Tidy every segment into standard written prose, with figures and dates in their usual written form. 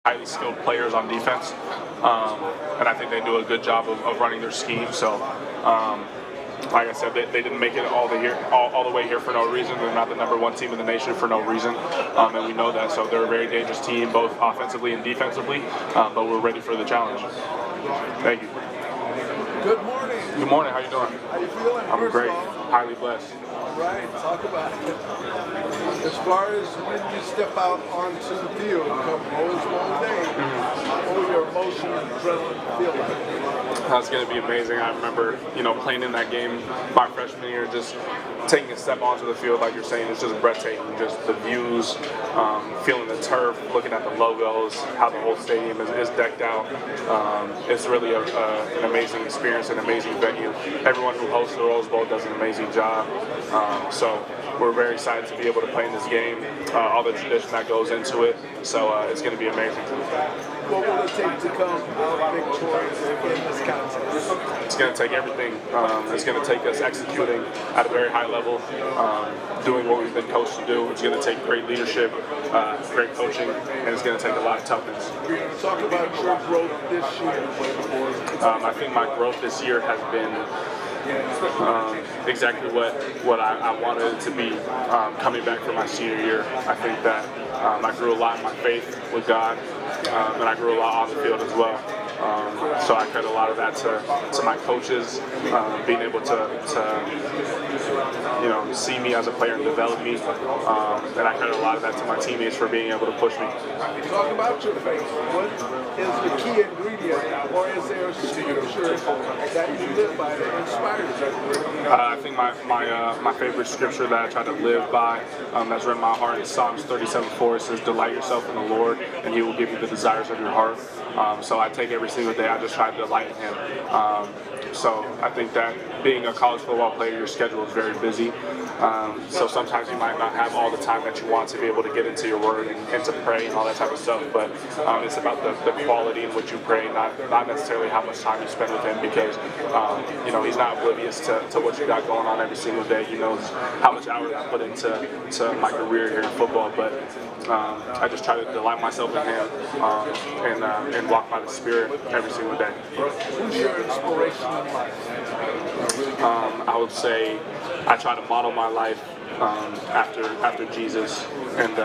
highly skilled players on defense, and I think they do a good job of running their scheme. So, like I said, they didn't make it all the way here for no reason. They're not the #1 team in the nation for no reason, and we know that. So they're a very dangerous team, both offensively and defensively. But we're ready for the challenge. Thank you. Good morning. Good morning. How you doing? How you feeling? I'm great. Highly blessed. All right. Talk about it. As far as when you step out onto the field, come always one day. What will your emotion and adrenaline feel like? That's going to be amazing. I remember, playing in that game my freshman year, just taking a step onto the field, like you're saying, it's just breathtaking. Just the views, feeling the turf, looking at the logos, how the whole stadium is decked out. It's really an amazing experience, an amazing venue. Everyone who hosts the Rose Bowl does an amazing job. So we're very excited to be able to play in this game, all the tradition that goes into it. So it's going to be amazing. What will it take to come out victorious in this contest? It's going to take everything. It's going to take us executing at a very high level, doing what we've been coached to do. It's going to take great leadership, great coaching, and it's going to take a lot of toughness. Talk about your growth this year. I think my growth this year has been exactly what I wanted it to be coming back from my senior year. I think that I grew a lot in my faith with God, and I grew a lot on the field as well. So I credit a lot of that to my coaches, being able to see me as a player and develop me. And I credit a lot of that to my teammates for being able to push me. Talk about your faith. What is the key ingredient, or is there a scripture that you live by that inspires you? I think my favorite scripture that I try to live by, that's written in my heart, is Psalms 37:4. It says, "Delight yourself in the Lord, and He will give you the desires of your heart." So I take every single day, I just try to delight in Him. So I think that being a college football player, your schedule is very busy. So sometimes you might not have all the time that you want to be able to get into your word and to pray and all that type of stuff. But it's about the quality in which you pray, not necessarily how much time you spend with Him, because He's not oblivious to what you got going on every single day. He knows how much hours I put into my career here in football. But I just try to delight myself in Him and walk by the Spirit every single day. Who's your inspiration in life? I would say I try to model my life after Jesus and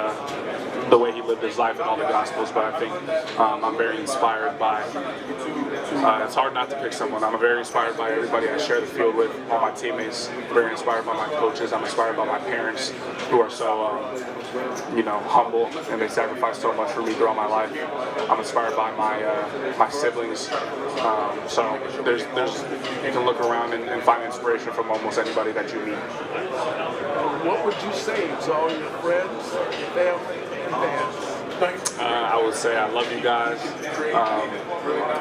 the way He lived His life in all the Gospels. But I think I'm very inspired by. It's hard not to pick someone. I'm very inspired by everybody I share the field with, all my teammates. Very inspired by my coaches. I'm inspired by my parents, who are so humble, and they sacrifice so much for me throughout my life. I'm inspired by my siblings. So there's you can look around and find inspiration from almost anybody that you meet. What would you say to all your friends, family, and fans? I would say I love you guys,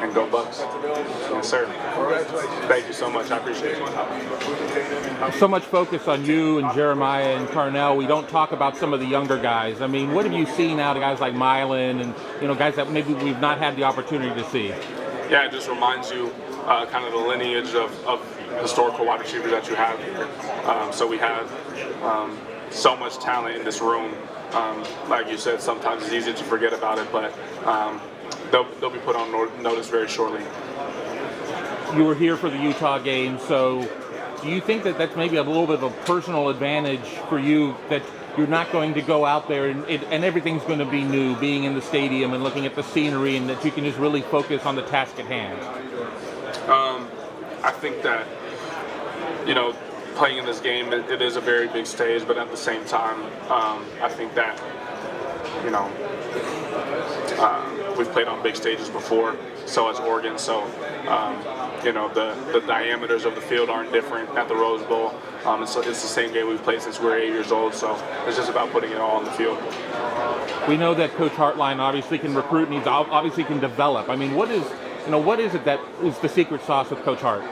and go Bucks. Yes, sir. Thank you so much. I appreciate it. So much focus on you and Jeremiah and Carnell. We don't talk about some of the younger guys. I mean, what have you seen out of guys like Mylan and guys that maybe we've not had the opportunity to see? Yeah, it just reminds you kind of the lineage of historical wide receivers that you have here. So we have so much talent in this room. Like you said, sometimes it's easy to forget about it, but they'll be put on notice very shortly. You were here for the Utah game, so do you think that that's maybe a little bit of a personal advantage for you, that you're not going to go out there and everything's going to be new, being in the stadium and looking at the scenery, and that you can just really focus on the task at hand? I think that, playing in this game, it is a very big stage, but at the same time, I think that, we've played on big stages before, so has Oregon, so, the diameters of the field aren't different at the Rose Bowl. It's the same game we've played since we were 8 years old, so it's just about putting it all on the field. We know that Coach Hartline obviously can recruit, and he obviously can develop. I mean, what is it that is the secret sauce with Coach Hart?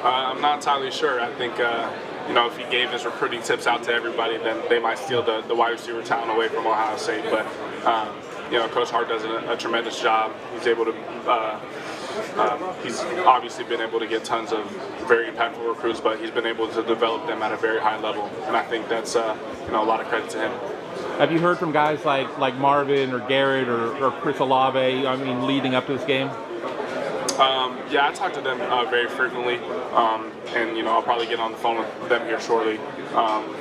I'm not entirely sure. I think, if he gave his recruiting tips out to everybody, then they might steal the wide receiver talent away from Ohio State. But, Coach Hart does a tremendous job. He's able to, he's obviously been able to get tons of very impactful recruits, but he's been able to develop them at a very high level. And I think that's, a lot of credit to him. Have you heard from guys like Marvin or Garrett or Chris Olave? I mean, leading up to this game. Yeah, I talk to them very frequently, and I'll probably get on the phone with them here shortly,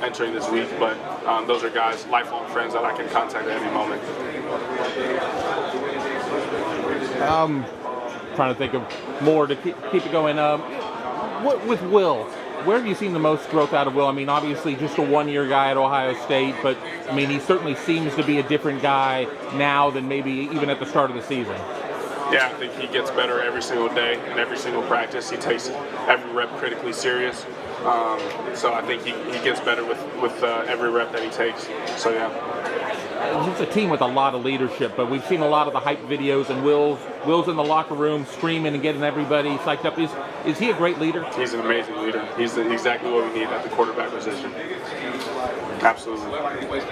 entering this week. But those are guys, lifelong friends that I can contact at any moment. Trying to think of more to keep it going. What with Will? Where have you seen the most growth out of Will? I mean, obviously just a one-year guy at Ohio State, but I mean, he certainly seems to be a different guy now than maybe even at the start of the season. Yeah, I think he gets better every single day and every single practice. He takes every rep critically serious. So I think he gets better with every rep that he takes. So yeah. It's a team with a lot of leadership, but we've seen a lot of the hype videos, and Will's in the locker room screaming and getting everybody psyched up. Is he a great leader? He's an amazing leader. He's exactly what we need at the quarterback position. Absolutely.